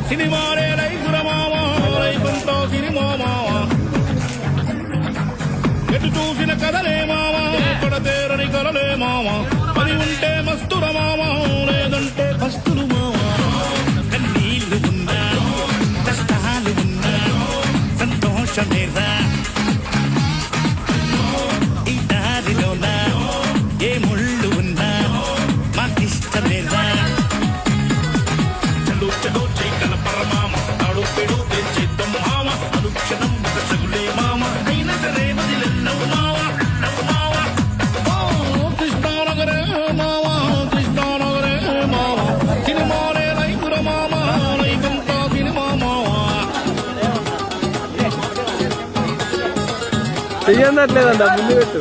సినిమాలే లైఫుల మామ లైఫంతో సినిమా మామ ఎటు చూసిన కథలే మామ కడతేరని కలలే మామ అది ఉంటే మస్తుల మామ లేదంటే పస్తులు మామ కన్నీళ్లు ఉన్నా కష్టాలు ఉన్నా సంతోషమేరా ఈ దారిలోనా ఏ ముళ్ళు ఉన్నా మాకిష్టమేరా చలో చలో చై కలపర మామ తాడు పెడు తెచ్చేద్దాం మామ అనుక్షణం ఒక చగులే మామ అయిన సరే వదిలెల్లవు మామ కృష్ణానగరే మామ కృష్ణానగరే మామ సినిమాలే లైఫుల మామ లైఫంతా సినిమా మామ చెయ్యన్నట్లేదంట ముందు పెట్టు.